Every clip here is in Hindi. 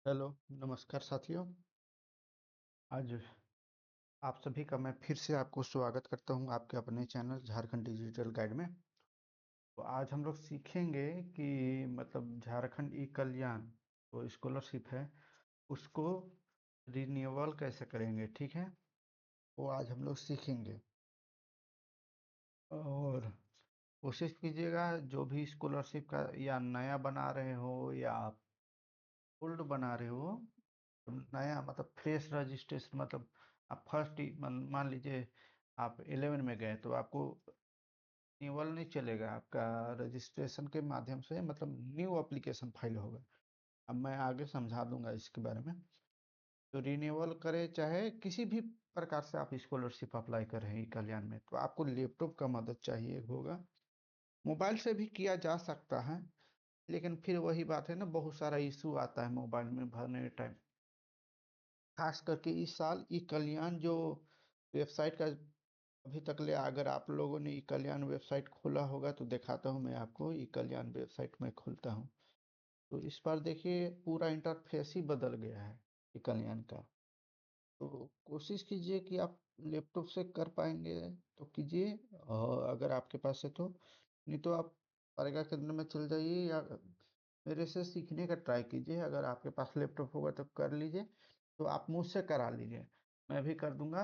हेलो, नमस्कार साथियों। आज आप सभी का मैं फिर से आपको स्वागत करता हूं आपके अपने चैनल झारखंड डिजिटल गाइड में। तो आज हम लोग सीखेंगे कि मतलब झारखंड ई कल्याण जो स्कॉलरशिप है उसको रिन्यूअल कैसे करेंगे, ठीक है। वो आज हम लोग सीखेंगे। और कोशिश कीजिएगा जो भी स्कॉलरशिप का या नया बना रहे हो या आप ओल्ड बना रहे हो, नया मतलब फ्रेश रजिस्ट्रेशन, मतलब आप फर्स्ट मान लीजिए आप 11 में गए तो आपको रिन्यूअल नहीं चलेगा, आपका रजिस्ट्रेशन के माध्यम से मतलब न्यू एप्लीकेशन फाइल होगा। अब मैं आगे समझा दूंगा इसके बारे में। तो रिन्यूअल करें चाहे किसी भी प्रकार से आप स्कॉलरशिप अप्लाई कर रहे हैं कल्याण में, तो आपको लैपटॉप का मदद चाहिए होगा। मोबाइल से भी किया जा सकता है, लेकिन फिर वही बात है ना, बहुत सारा इशू आता है मोबाइल में भरने टाइम। खास करके इस साल ई कल्याण जो वेबसाइट का अभी तक ले, अगर आप लोगों ने ई कल्याण वेबसाइट खोला होगा तो दिखाता हूँ मैं आपको। ई कल्याण वेबसाइट में खोलता हूँ तो इस बार देखिए पूरा इंटरफेस ही बदल गया है ई कल्याण का। तो कोशिश कीजिए कि आप लैपटॉप से कर पाएंगे तो कीजिए, और अगर आपके पास है तो। नहीं तो आप परेगा केंद्र में चल जाइए या मेरे से सीखने का ट्राई कीजिए। अगर आपके पास लैपटॉप होगा तो कर लीजिए, तो आप मुझसे करा लीजिए, मैं भी कर दूंगा।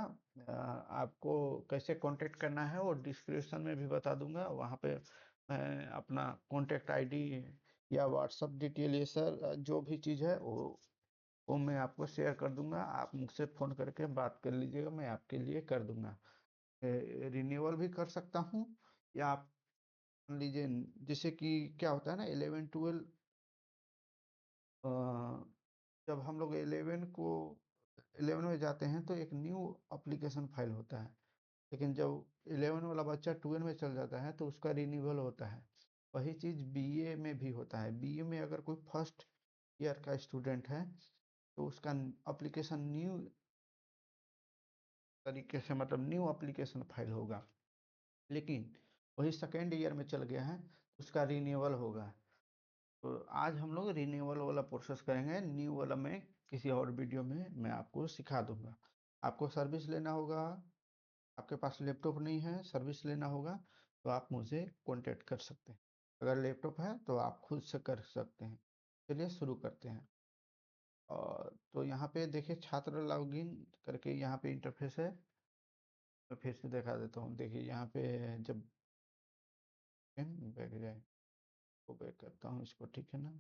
आपको कैसे कांटेक्ट करना है वो डिस्क्रिप्शन में भी बता दूंगा। वहाँ पे मैं अपना कांटेक्ट आईडी या व्हाट्सअप डिटेल, ये सर जो भी चीज़ है वो मैं आपको शेयर कर दूंगा। आप मुझसे फ़ोन करके बात कर लीजिएगा, मैं आपके लिए कर दूंगा। रिन्यूअल भी कर सकता हूँ, या आप मान लीजिए जैसे कि क्या होता है ना, 11 12 जब हम लोग 11 में जाते हैं तो एक न्यू एप्लीकेशन फाइल होता है। लेकिन जब 11 वाला बच्चा 12 में चल जाता है तो उसका रिन्यूअल होता है। वही चीज़ बीए में भी होता है। बीए में अगर कोई फर्स्ट ईयर का स्टूडेंट है तो उसका एप्लीकेशन न्यू तरीके से, मतलब न्यू एप्लीकेशन फाइल होगा। लेकिन वही सेकेंड ईयर में चल गया है तो उसका रिन्यूअल होगा। तो आज हम लोग रिन्यूअल वाला प्रोसेस करेंगे। न्यू वाला में किसी और वीडियो में मैं आपको सिखा दूंगा। आपको सर्विस लेना होगा, आपके पास लैपटॉप नहीं है, सर्विस लेना होगा तो आप मुझे कांटेक्ट कर सकते हैं। अगर लैपटॉप है तो आप खुद से कर सकते हैं। चलिए शुरू करते हैं। और तो यहाँ पे देखिए छात्र लॉगिन करके यहाँ पे इंटरफेस है। मैं फिर से दिखा देता हूँ। देखिए यहाँ पे जब बैक जाए तो बैक करता हूँ इसको, ठीक है ना।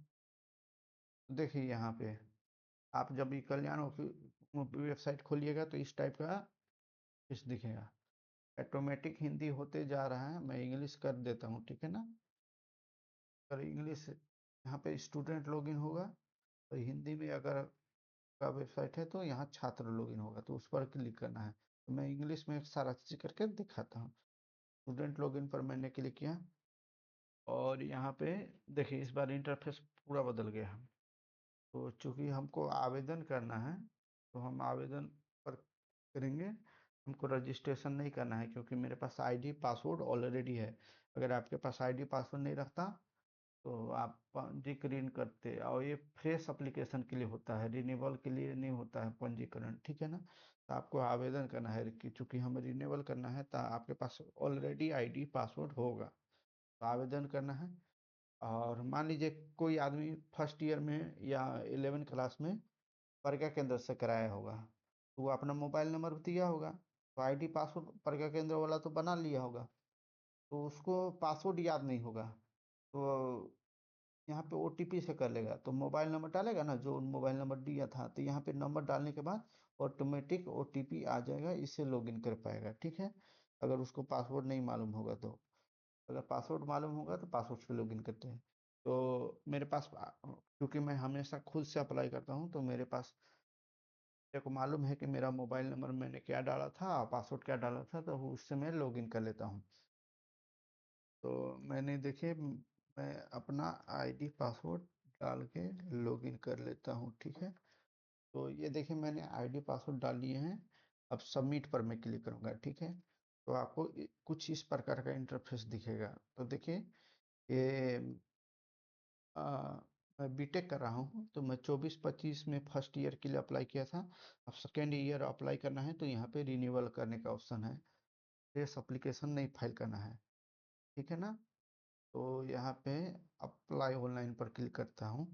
देखिए यहाँ पे आप जब भी कल्याण वेबसाइट खोलिएगा तो इस टाइप का इस दिखेगा। ऑटोमेटिक हिंदी होते जा रहा है, मैं इंग्लिश कर देता हूँ, ठीक है ना। अगर इंग्लिश यहाँ पे स्टूडेंट लॉगिन होगा तो हिंदी में अगर का वेबसाइट है तो यहाँ छात्र लॉगिन होगा, तो उस पर क्लिक करना है। तो मैं इंग्लिश में सारा चीज़ करके दिखाता हूँ। स्टूडेंट लॉगिन पर मैंने क्लिक किया और यहाँ पे देखिए इस बार इंटरफेस पूरा बदल गया है। तो चूंकि हमको आवेदन करना है तो हम आवेदन पर करेंगे। हमको रजिस्ट्रेशन नहीं करना है क्योंकि मेरे पास आईडी पासवर्ड ऑलरेडी है। अगर आपके पास आईडी पासवर्ड नहीं रखता तो आप पंजीकरण करते, और ये फ्रेश एप्लीकेशन के लिए होता है, रिन्यूअल के लिए नहीं होता है पंजीकरण, ठीक है ना। तो आपको आवेदन करना है कि चूंकि हमें रिन्यूअल करना है तो आपके पास ऑलरेडी आईडी पासवर्ड होगा, तो आवेदन करना है। और मान लीजिए कोई आदमी फर्स्ट ईयर में या 11 क्लास में प्रज्ञा केंद्र से कराया होगा, तो वो अपना मोबाइल नंबर दिया होगा, तो आईडी पासवर्ड प्रज्ञा केंद्र वाला तो बना लिया होगा, तो उसको पासवर्ड याद नहीं होगा। तो यहाँ पे ओटीपी से कर लेगा, तो मोबाइल नंबर डालेगा ना जो मोबाइल नंबर दिया था, तो यहाँ पे नंबर डालने के बाद ऑटोमेटिक ओटीपी आ जाएगा, इससे लॉगिन कर पाएगा, ठीक है। अगर उसको पासवर्ड नहीं मालूम होगा तो। अगर पासवर्ड मालूम होगा तो पासवर्ड से लॉगिन करते हैं। तो मेरे पास क्योंकि मैं हमेशा खुद से अप्लाई करता हूँ तो मेरे पास, मेरे को मालूम है कि मेरा मोबाइल नंबर मैंने क्या डाला था, पासवर्ड क्या डाला था, तो उससे मैं लॉगिन कर लेता हूँ। तो मैंने देखिए मैं अपना आईडी पासवर्ड डाल के लॉगिन कर लेता हूँ, ठीक है। तो ये देखिए मैंने आईडी पासवर्ड डाल लिए हैं। अब सबमिट पर मैं क्लिक करूँगा, ठीक है। तो आपको कुछ इस प्रकार का इंटरफेस दिखेगा। तो देखिए ये मैं बीटेक कर रहा हूँ, तो मैं 24-25 में फर्स्ट ईयर के लिए अप्लाई किया था। अब सेकेंड ईयर अप्लाई करना है तो यहाँ पे रिन्यूअल करने का ऑप्शन है, फ्रेश एप्लीकेशन नहीं फाइल करना है, ठीक है ना। तो यहाँ पे अप्लाई ऑनलाइन पर क्लिक करता हूँ।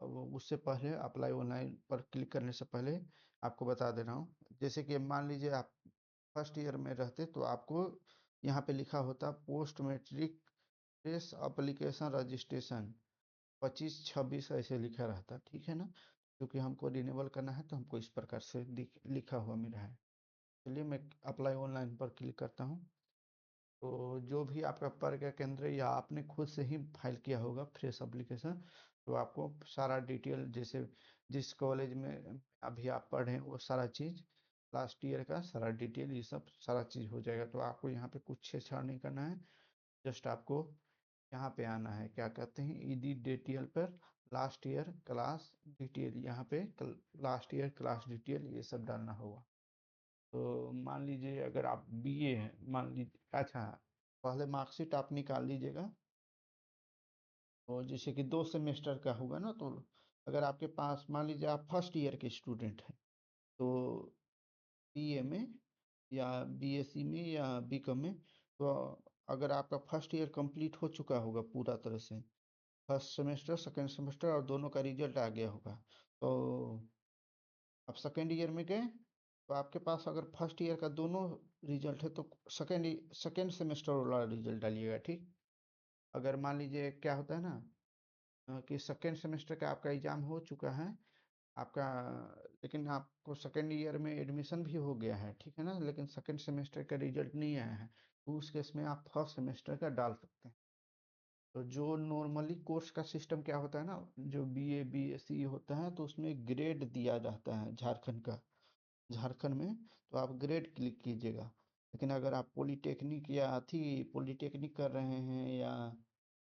अब उससे पहले अप्लाई ऑनलाइन पर क्लिक करने से पहले आपको बता दे रहा हूँ, जैसे कि मान लीजिए आप फर्स्ट ईयर में रहते तो आपको यहाँ पे लिखा होता post matric fresh application registration 25-26 ऐसे लिखा रहता, ठीक है ना। क्योंकि हमको रिन्यूअल करना है तो हमको इस प्रकार से लिखा हुआ मिला है। चलिए मैं अप्लाई ऑनलाइन पर क्लिक करता हूँ। तो जो भी आपका प्रज्ञा केंद्र या आपने खुद से ही फाइल किया होगा फ्रेश एप्लीकेशन, तो आपको सारा डिटेल, जैसे जिस कॉलेज में अभी आप पढ़ रहे हैं वो सारा चीज़, लास्ट ईयर का सारा डिटेल, ये सब सारा चीज़ हो जाएगा। तो आपको यहाँ पे कुछ छेड़छाड़ नहीं करना है, जस्ट आपको यहाँ पे आना है, क्या कहते हैं, ईडी डिटेल पर लास्ट ईयर क्लास डिटेल, यहाँ पे लास्ट ईयर क्लास डिटेल ये सब डालना होगा। तो मान लीजिए अगर आप बीए हैं, मान लीजिए, अच्छा, पहले मार्कशीट आप निकाल लीजिएगा। और जैसे कि 2 सेमेस्टर का होगा ना, तो अगर आपके पास मान लीजिए आप फर्स्ट ईयर के स्टूडेंट हैं, तो बीए में या बीएससी में या बीकॉम में, तो अगर आपका फर्स्ट ईयर कंप्लीट हो चुका होगा पूरा तरह से, फर्स्ट सेमेस्टर सेकेंड सेमेस्टर और दोनों का रिजल्ट आ गया होगा, तो आप सेकेंड ईयर में गए, तो आपके पास अगर फर्स्ट ईयर का दोनों रिजल्ट है तो सेकेंड सेमेस्टर वाला रिजल्ट डालिएगा, ठीक। अगर मान लीजिए क्या होता है ना, कि सेकेंड सेमेस्टर का आपका एग्जाम हो चुका है आपका, लेकिन आपको सेकेंड ईयर में एडमिशन भी हो गया है, ठीक है ना, लेकिन सेकेंड सेमेस्टर का रिजल्ट नहीं आया है, तो उस केस में आप फर्स्ट सेमेस्टर का डाल सकते हैं। तो जो नॉर्मली कोर्स का सिस्टम क्या होता है ना, जो बीए बीएससी होता है तो उसमें ग्रेड दिया जाता है झारखंड का, झारखंड में, तो आप ग्रेड क्लिक कीजिएगा। लेकिन अगर आप पॉलीटेक्निक या थी पॉलीटेक्निक कर रहे हैं या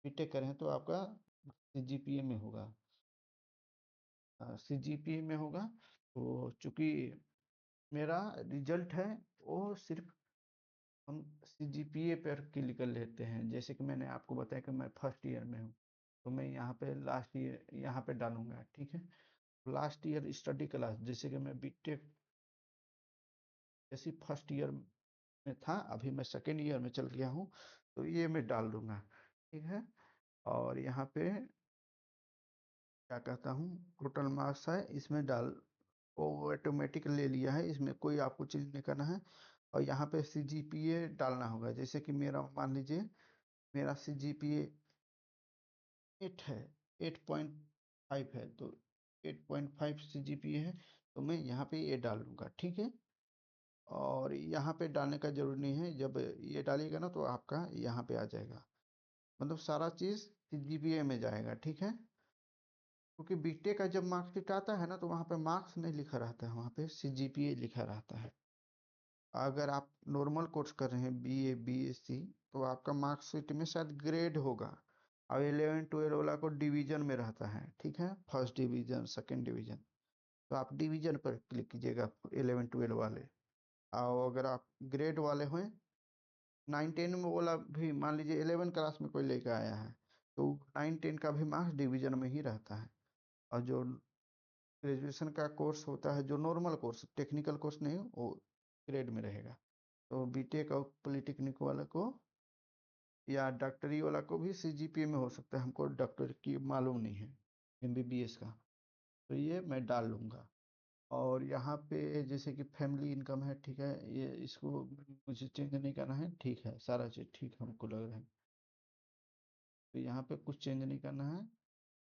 बीटेक कर रहे हैं तो आपका सीजीपीए में होगा, सीजीपीए में होगा। तो चूंकि मेरा रिजल्ट है वो सिर्फ हम सीजीपीए पर क्लिक कर लेते हैं, जैसे कि मैंने आपको बताया कि मैं फर्स्ट ईयर में हूँ, तो मैं यहाँ पे लास्ट ईयर यहाँ पे डालूंगा, ठीक है। लास्ट ईयर स्टडी क्लास, जैसे कि मैं बीटेक जैसे फर्स्ट ईयर में था, अभी मैं सेकेंड ईयर में चल गया हूँ, तो ये मैं डाल दूंगा, ठीक है। और यहाँ पे क्या कहता हूँ, टोटल मार्क्स है इसमें डाल, वो ऑटोमेटिक ले लिया है, इसमें कोई आपको चीज़ नहीं करना है। और यहाँ पे सीजीपीए डालना होगा, जैसे कि मेरा मान लीजिए मेरा सीजीपीए 8 है, 8.5 है, तो 8.5 सीजीपीए है, तो मैं यहाँ पे ये डाल लूँगा, ठीक है। और यहाँ पे डालने का जरूरी नहीं है, जब ये डालिएगा ना तो आपका यहाँ पे आ जाएगा, मतलब सारा चीज़ सीजीपीए में जाएगा, ठीक है। क्योंकि बीटेक का जब मार्कशीट आता है ना तो वहाँ पे मार्क्स नहीं लिखा रहता है, वहाँ पे सीजीपीए लिखा रहता है। अगर आप नॉर्मल कोर्स कर रहे हैं बीए बीएससी, तो आपका मार्कशीट में शायद ग्रेड होगा, और 11 12 वाला को डिवीजन में रहता है, ठीक है, फर्स्ट डिवीजन सेकंड डिवीजन, तो आप डिवीजन पर क्लिक कीजिएगा 11 12 वाले। और अगर आप ग्रेड वाले हैं, 9 10 में वाला भी मान लीजिए 11 क्लास में कोई लेकर आया है, तो 9 10 का भी मार्क्स डिवीजन में ही रहता है। और जो ग्रेजुएशन का कोर्स होता है, जो नॉर्मल कोर्स टेक्निकल कोर्स नहीं, वो ग्रेड में रहेगा। तो बीटेक और पॉलीटेक्निक वाला को या डॉक्टरी वाला को भी सीजीपीए में हो सकता है, हमको डॉक्टर की मालूम नहीं है, एमबीबीएस का, तो ये मैं डाल लूँगा। और यहाँ पे जैसे कि फैमिली इनकम है, ठीक है, ये इसको मुझे चेंज नहीं करना है, ठीक है, सारा चीज़ ठीक हमको लग रहा है। तो यहाँ पे कुछ चेंज नहीं करना है,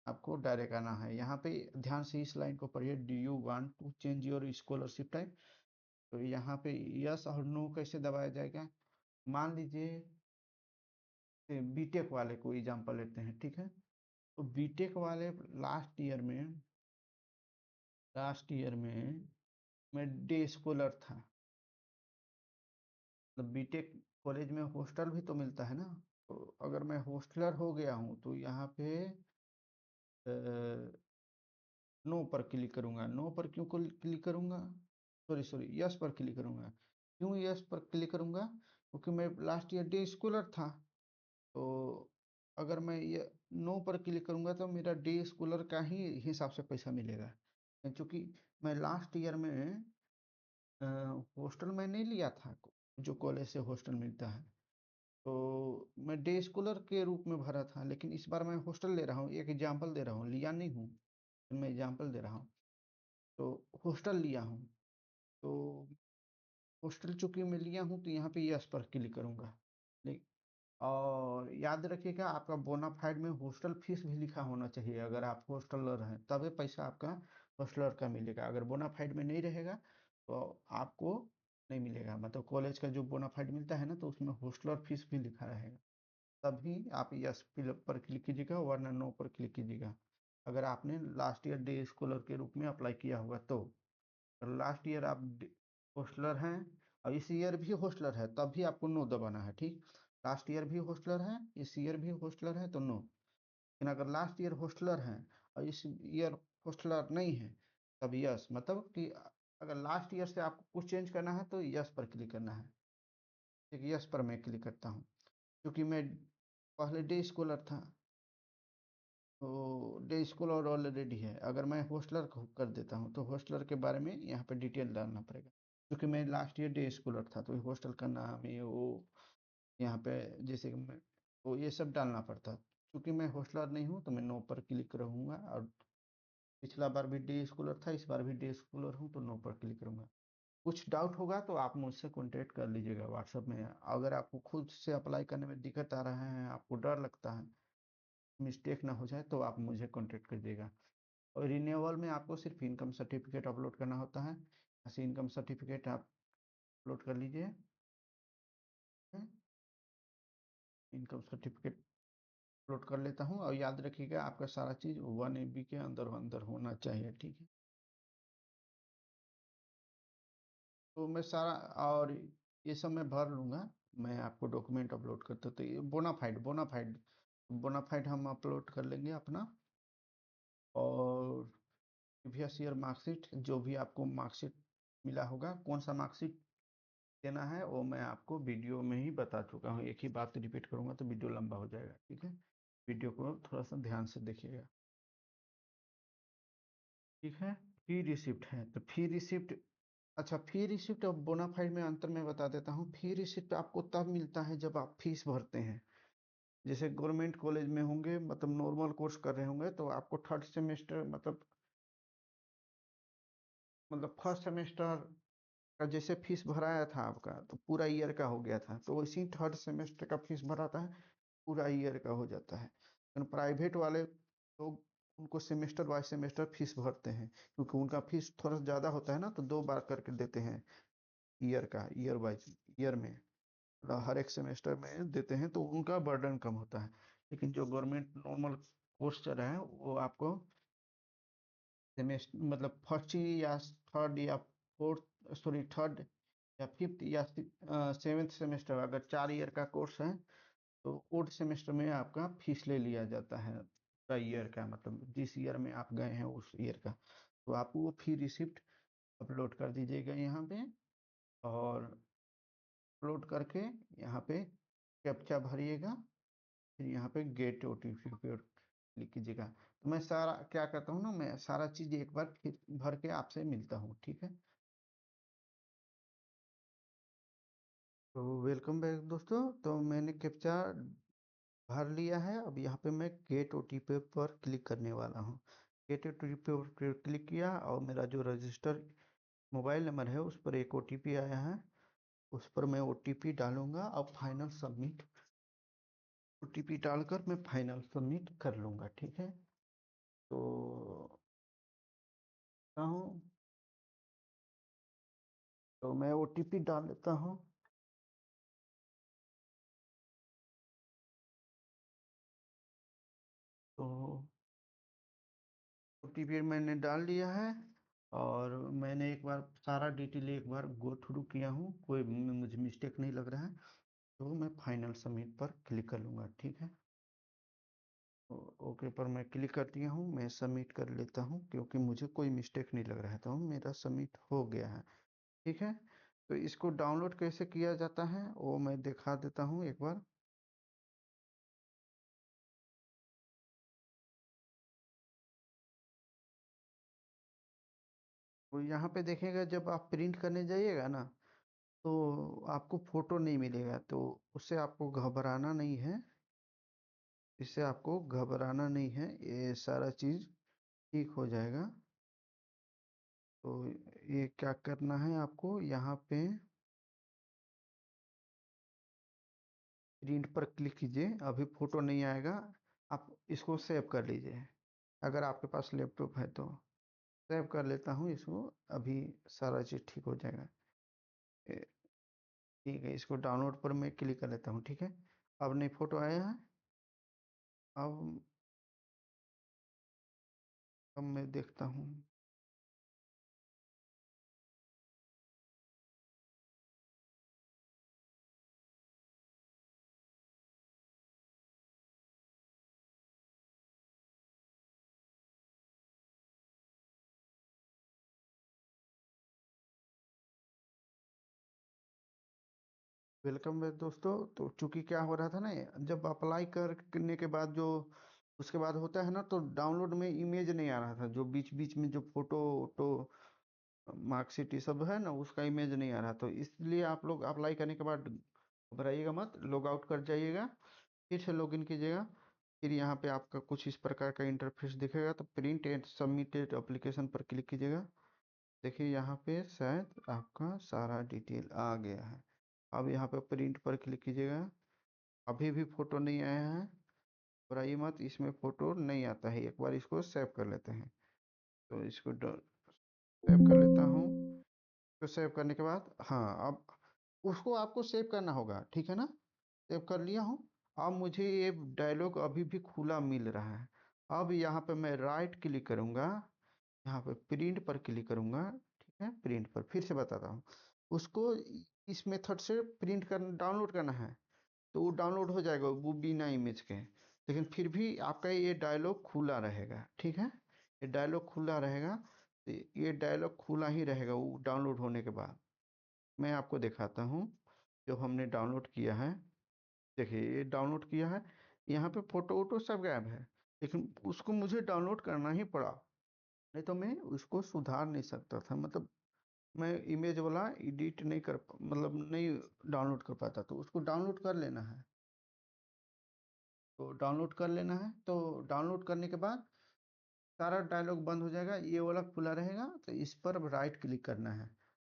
आपको डायरेक्ट आना है। यहाँ पे ध्यान से इस लाइन को पढ़िए, do you want to change your scholarship type, तो यहाँ पे यस और नो कैसे दबाया जाएगा। मान लीजिए बीटेक वाले को एग्जाम्पल लेते हैं, ठीक है। तो बीटेक वाले लास्ट ईयर में मैं डे स्कॉलर था, मतलब बीटेक कॉलेज में हॉस्टल भी तो मिलता है ना, तो अगर मैं हॉस्टलर हो गया हूँ तो यहाँ पे नो पर क्लिक करूँगा। नो पर क्यों क्लिक करूँगा, सॉरी सॉरी, यस पर क्लिक करूँगा। क्यों यस पर क्लिक करूँगा, क्योंकि मैं लास्ट ईयर डे स्कॉलर था, तो अगर मैं ये नो पर क्लिक करूँगा तो मेरा डे स्कॉलर का ही हिसाब से पैसा मिलेगा। चूँकि मैं लास्ट ईयर में हॉस्टल में नहीं लिया था, जो कॉलेज से हॉस्टल मिलता है, तो मैं डे स्कॉलर के रूप में भरा था, लेकिन इस बार मैं हॉस्टल ले रहा हूँ, एक एग्जाम्पल दे रहा हूँ, लिया नहीं हूँ, मैं एग्जाम्पल दे रहा हूँ। तो हॉस्टल लिया हूँ, तो हॉस्टल चूंकि मैं लिया हूँ तो यहाँ पे यस पर क्लिक करूँगा। और याद रखिएगा, आपका बोनाफाइड में हॉस्टल फीस भी लिखा होना चाहिए। अगर आप हॉस्टलर हैं तभी पैसा आपका हॉस्टलर का मिलेगा। अगर बोनाफाइड में नहीं रहेगा तो आपको नहीं मिलेगा। मतलब कॉलेज का जो बोनाफाइड मिलता है ना, तो उसमें हॉस्टलर फीस भी लिखा रहेगा, तभी आप यस पर क्लिक कीजिएगा, वरना नो पर क्लिक कीजिएगा। अगर आपने लास्ट ईयर डे स्कॉलर के रूप में अप्लाई किया होगा तो। लास्ट ईयर आप हॉस्टलर हैं और इस ईयर भी हॉस्टलर है, तब भी आपको नो दबाना है, ठीक। लास्ट ईयर भी हॉस्टलर है, इस ईयर भी हॉस्टलर है तो नो। लेकिन अगर लास्ट ईयर हॉस्टलर हैं और इस ईयर हॉस्टलर नहीं है, तब यस। मतलब कि अगर लास्ट ईयर से आपको कुछ चेंज करना है तो यस पर क्लिक करना है। ठीक, यस पर मैं क्लिक करता हूँ, क्योंकि मैं पहले डे स्कॉलर था, तो डे स्कॉलर ऑलरेडी है। अगर मैं हॉस्टलर कर देता हूँ तो हॉस्टलर के बारे में यहाँ पे डिटेल डालना पड़ेगा, क्योंकि मैं लास्ट ईयर डे स्कॉलर था, तो हॉस्टल का नाम ये वो यहाँ पे, जैसे कि मैं, तो ये सब डालना पड़ता। क्योंकि मैं हॉस्टलर नहीं हूँ तो मैं नो पर क्लिक रहूँगा। और पिछला बार भी डे स्कॉलर था, इस बार भी डे स्कॉलर हूँ तो नो पर क्लिक करूँगा। कुछ डाउट होगा तो आप मुझसे कॉन्टेक्ट कर लीजिएगा व्हाट्सएप में। अगर आपको खुद से अप्लाई करने में दिक्कत आ रहा है, आपको डर लगता है मिस्टेक ना हो जाए, तो आप मुझे कॉन्टेक्ट कीजिएगा। और रिन्यूअल में आपको सिर्फ इनकम सर्टिफिकेट अपलोड करना होता है। ऐसे इनकम सर्टिफिकेट आप अपलोड कर लीजिए। इनकम सर्टिफिकेट अपलोड कर लेता हूँ, और याद रखिएगा आपका सारा चीज़ 1 MB के अंदर अंदर होना चाहिए, ठीक है। तो मैं सारा, और ये सब मैं भर लूँगा। मैं आपको डॉक्यूमेंट अपलोड करता, तो ये बोनाफाइड बोनाफाइड बोनाफाइड हम अपलोड कर लेंगे अपना। और प्रीवियस ईयर मार्कशीट, जो भी आपको मार्कशीट मिला होगा, कौन सा मार्कशीट देना है वो मैं आपको वीडियो में ही बता चुका हूँ। एक ही बात रिपीट करूँगा तो वीडियो लंबा हो जाएगा, ठीक है। वीडियो को थोड़ा सा ध्यान से देखिएगा, ठीक है। फी रिसिप्ट है तो फी रिसिप्ट, अच्छा, फी रिसिप्ट और बोनाफाइड में अंतर मैं बता देता हूँ। फी रिसिप्ट आपको तब मिलता है जब आप फीस भरते हैं। जैसे गवर्नमेंट कॉलेज में होंगे, मतलब नॉर्मल कोर्स कर रहे होंगे, तो आपको थर्ड सेमेस्टर, मतलब फर्स्ट सेमेस्टर का जैसे फीस भराया था आपका, तो पूरा ईयर का हो गया था, तो वैसे ही थर्ड सेमेस्टर का फीस भराता है, पूरा ईयर का हो जाता है। लेकिन प्राइवेट वाले लोग, उनको सेमेस्टर बाय सेमेस्टर फीस भरते हैं, क्योंकि उनका फीस थोड़ा ज़्यादा होता है ना, तो 2 बार करके देते हैं ईयर का, ईयर वाइज, ईयर में, मतलब हर एक सेमेस्टर में देते हैं, तो उनका बर्डन कम होता है। लेकिन जो गवर्नमेंट नॉर्मल कोर्स चल रहा है, वो आपको सेमेस्टर, मतलब फर्स्ट या थर्ड या फोर्थ, सॉरी थर्ड या फिफ्थ या सेवेंथ सेमेस्टर, अगर 4 ईयर का कोर्स है तो फोर्थ सेमेस्टर में आपका फीस ले लिया जाता है पूरा ईयर का, मतलब जिस ईयर में आप गए हैं उस ईयर का। तो आप वो फी रिसिप्ट अपलोड कर दीजिएगा यहाँ पे, और अपलोड करके यहाँ पे कैप्चा भरिएगा, फिर यहाँ पे गेट ओटीपी पे क्लिक कीजिएगा। तो मैं सारा क्या करता हूँ ना, मैं सारा चीज़ एक बार फिर भर के आपसे मिलता हूँ, ठीक है। तो वेलकम बैक दोस्तों। तो मैंने कैप्चा भर लिया है। अब यहाँ पे मैं गेट ओटीपी पर क्लिक करने वाला हूँ। गेट ओटीपी पर क्लिक किया और मेरा जो रजिस्टर मोबाइल नंबर है उस पर एक ओटीपी आया है, उस पर मैं ओटीपी डालूंगा और फाइनल सबमिट, ओटीपी डालकर मैं फाइनल सबमिट कर लूँगा, ठीक है। तो हूँ, तो मैं ओटीपी डाल देता हूँ। तो ओटीपी मैंने डाल दिया है, और मैंने एक बार सारा डिटेल एक बार गो थ्रू किया हूँ, कोई मुझे मिस्टेक नहीं लग रहा है। तो मैं फाइनल सबमिट पर क्लिक कर लूँगा, ठीक है। तो ओके पर मैं क्लिक कर दिया हूँ, मैं सबमिट कर लेता हूँ, क्योंकि मुझे कोई मिस्टेक नहीं लग रहा है, तो मेरा सबमिट हो गया है, ठीक है। तो इसको डाउनलोड कैसे किया जाता है वो मैं दिखा देता हूँ एक बार। तो यहाँ पे देखेगा जब आप प्रिंट करने जाइएगा ना, तो आपको फोटो नहीं मिलेगा, तो उससे आपको घबराना नहीं है। इससे आपको घबराना नहीं है, ये सारा चीज़ ठीक हो जाएगा। तो ये क्या करना है आपको, यहाँ पे प्रिंट पर क्लिक कीजिए। अभी फोटो नहीं आएगा, आप इसको सेव कर लीजिए। अगर आपके पास लैपटॉप है तो सेव कर लेता हूँ इसको। अभी सारा चीज़ ठीक हो जाएगा। ए, ठीक है, इसको डाउनलोड पर मैं क्लिक कर लेता हूँ। ठीक है, अब नहीं फोटो आया है। अब अब मैं देखता हूँ। वेलकम बैक दोस्तों। तो चूंकि क्या हो रहा था ना, जब अप्लाई करने के बाद जो उसके बाद होता है ना, तो डाउनलोड में इमेज नहीं आ रहा था। जो बीच बीच में जो फोटो तो मार्कशीट ये सब है ना, उसका इमेज नहीं आ रहा। तो इसलिए आप लोग अप्लाई करने के बाद घबराइएगा मत, लॉग आउट कर जाइएगा, फिर से लॉगिन कीजिएगा। फिर यहाँ पे आपका कुछ इस प्रकार का इंटरफेस दिखेगा, तो प्रिंट एंड सबमिटेड एप्लीकेशन पर क्लिक कीजिएगा। देखिए यहाँ पे शायद आपका सारा डिटेल आ गया है। अब यहाँ पे प्रिंट पर क्लिक कीजिएगा। अभी भी फोटो नहीं आया है, घबराइए मत, इसमें फोटो नहीं आता है। एक बार इसको सेव कर लेते हैं। तो इसको सेव कर लेता हूँ। तो सेव करने के बाद, हाँ, अब उसको आपको सेव करना होगा, ठीक है ना। सेव कर लिया हूँ। अब मुझे ये डायलॉग अभी भी खुला मिल रहा है। अब यहाँ पे मैं राइट क्लिक करूँगा, यहाँ पे प्रिंट पर क्लिक करूँगा। ठीक है, प्रिंट पर फिर से बताता हूँ। उसको इस मेथड से प्रिंट कर डाउनलोड करना है, तो वो डाउनलोड हो जाएगा वो बिना इमेज के। लेकिन फिर भी आपका ये डायलॉग खुला रहेगा, ठीक है। ये डायलॉग खुला रहेगा, तो ये डायलॉग खुला ही रहेगा वो डाउनलोड होने के बाद। मैं आपको दिखाता हूँ जो हमने डाउनलोड किया है। देखिए ये डाउनलोड किया है, यहाँ पे फोटो वोटो सब गायब है, लेकिन उसको मुझे डाउनलोड करना ही पड़ा। नहीं तो मैं उसको सुधार नहीं सकता था। मतलब मैं इमेज वाला एडिट नहीं कर मतलब नहीं डाउनलोड कर पाता, तो उसको डाउनलोड कर लेना है। तो डाउनलोड कर लेना है, तो डाउनलोड करने के बाद सारा डायलॉग बंद हो जाएगा, ये वाला खुला रहेगा। तो इस पर राइट क्लिक करना है।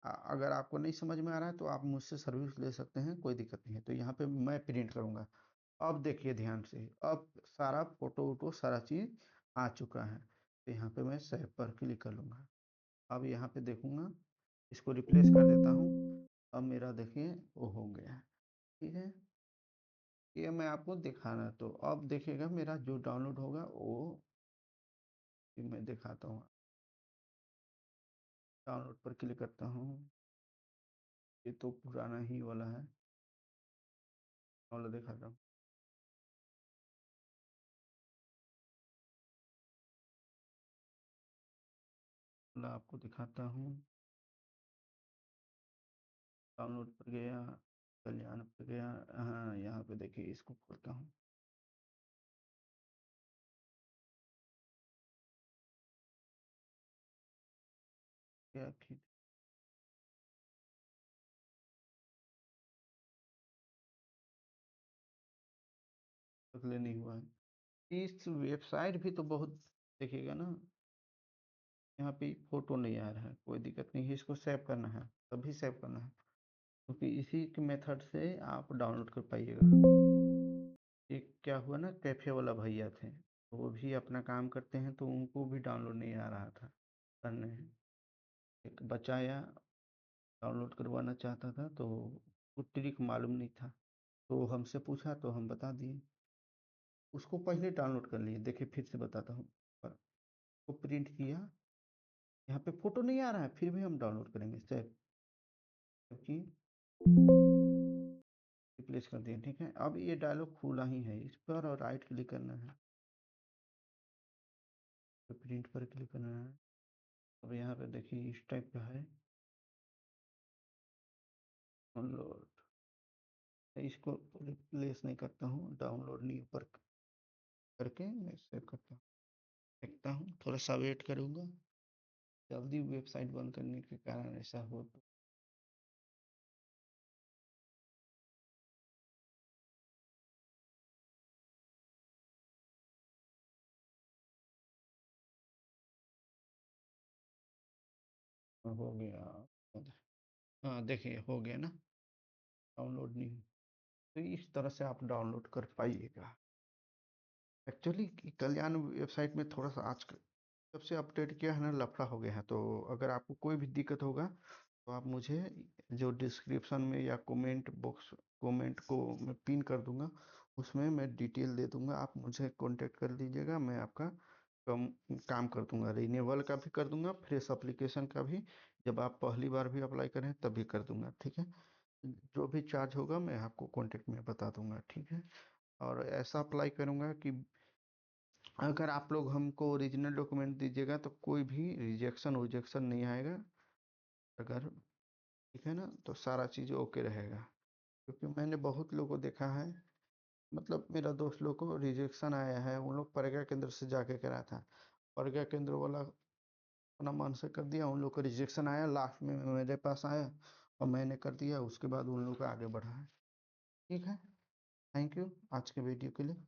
अगर आपको नहीं समझ में आ रहा है तो आप मुझसे सर्विस ले सकते हैं, कोई दिक्कत नहीं है। तो यहाँ पे मैं प्रिंट करूँगा। अब देखिए ध्यान से, अब सारा फोटो वोटो सारा चीज़ आ चुका है। तो यहाँ पे मैं सेव पर क्लिक कर लूँगा। अब यहाँ पे देखूँगा, इसको रिप्लेस कर देता हूँ। अब मेरा देखिए वो हो गया है, ठीक है। ये मैं आपको दिखाना, तो अब देखिएगा मेरा जो डाउनलोड होगा वो मैं दिखाता हूँ। डाउनलोड पर क्लिक करता हूँ। ये तो पुराना ही वाला है, वाला दिखाता हूँ। वाला आपको दिखाता हूँ। डाउनलोड पर गया, कल्याण पर गया। हाँ, यहाँ पे देखिए, इसको खोलता हूँ। क्या फिर अगले नहीं हुआ है। इस वेबसाइट भी तो बहुत देखिएगा ना, यहाँ पे फोटो नहीं आ रहा है। कोई दिक्कत नहीं है, इसको सेव करना है, तभी सेव करना है, क्योंकि इसी के मेथड से आप डाउनलोड कर पाइएगा। एक क्या हुआ ना, कैफे वाला भैया थे, तो वो भी अपना काम करते हैं, तो उनको भी डाउनलोड नहीं आ रहा था करने। एक बच्चा आया, डाउनलोड करवाना चाहता था, तो वो ट्रिक मालूम नहीं था, तो हमसे पूछा तो हम बता दिए। उसको पहले डाउनलोड कर लिए। देखिए फिर से बताता हूँ। पर वो प्रिंट किया, यहाँ पे फोटो नहीं आ रहा है, फिर भी हम डाउनलोड करेंगे। सेव की रिप्लेस कर दिया, ठीक है। अब ये डायलॉग खुला ही है, इस पर और राइट क्लिक करना है, तो प्रिंट पर क्लिक करना है। अब यहाँ पे देखिए इस टाइप का है, डाउनलोड। इसको रिप्लेस नहीं करता हूँ, डाउनलोड नहीं ऊपर करके मैं सेव करता हूँ। देखता हूँ, थोड़ा सा वेट करूँगा। जल्दी वेबसाइट बंद करने के कारण ऐसा हो गया। हाँ देखिए हो गया ना, डाउनलोड नहीं, तो इस तरह से आप डाउनलोड कर पाइएगा। एक्चुअली कल्याण वेबसाइट में थोड़ा सा आज जब से अपडेट किया है ना, लफड़ा हो गया है। तो अगर आपको कोई भी दिक्कत होगा तो आप मुझे जो डिस्क्रिप्शन में या कमेंट को मैं पिन कर दूंगा, उसमें मैं डिटेल दे दूंगा, आप मुझे कांटेक्ट कर लीजिएगा। मैं आपका कम काम कर दूंगा, रिन्यूअल का भी कर दूंगा, फ्रेश एप्लीकेशन का भी, जब आप पहली बार भी अप्लाई करें तब भी कर दूंगा, ठीक है। जो भी चार्ज होगा मैं आपको कांटेक्ट में बता दूंगा, ठीक है। और ऐसा अप्लाई करूंगा कि अगर आप लोग हमको ओरिजिनल डॉक्यूमेंट दीजिएगा तो कोई भी रिजेक्शन विजेक्शन नहीं आएगा। अगर ठीक है ना, तो सारा चीज़ ओके रहेगा। क्योंकि मैंने बहुत लोगों को देखा है, मतलब मेरा दोस्त लोग को रिजेक्शन आया है, उन लोग प्रज्ञा केंद्र से जाके करा था, प्रज्ञा केंद्र वाला अपना मन से कर दिया, उन लोग को रिजेक्शन आया, लास्ट में मेरे पास आया और मैंने कर दिया, उसके बाद उन लोग आगे बढ़ा है। ठीक है, थैंक यू आज के वीडियो के लिए।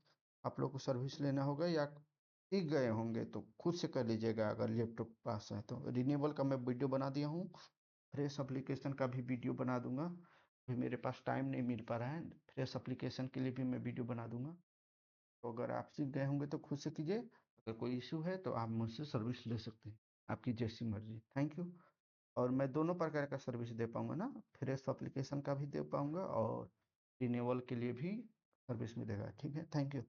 आप लोग को सर्विस लेना होगा या सीख गए होंगे तो खुद से कर लीजिएगा, अगर लैपटॉप पास है तो। रिन्यूअल का मैं वीडियो बना दिया हूँ, फ्रेश एप्लीकेशन का भी वीडियो बना दूंगा। अभी मेरे पास टाइम नहीं मिल पा रहा है, फ्रेश एप्लीकेशन के लिए भी मैं वीडियो बना दूंगा। तो अगर आप सीख गए होंगे तो खुद से कीजिए, अगर कोई इशू है तो आप मुझसे सर्विस ले सकते हैं, आपकी जैसी मर्जी। Thank you. और मैं दोनों प्रकार का सर्विस दे पाऊंगा ना, फ्रेश एप्लीकेशन का भी दे पाऊंगा और रिन्यूअल के लिए भी सर्विस मिलेगा, ठीक है। Thank you.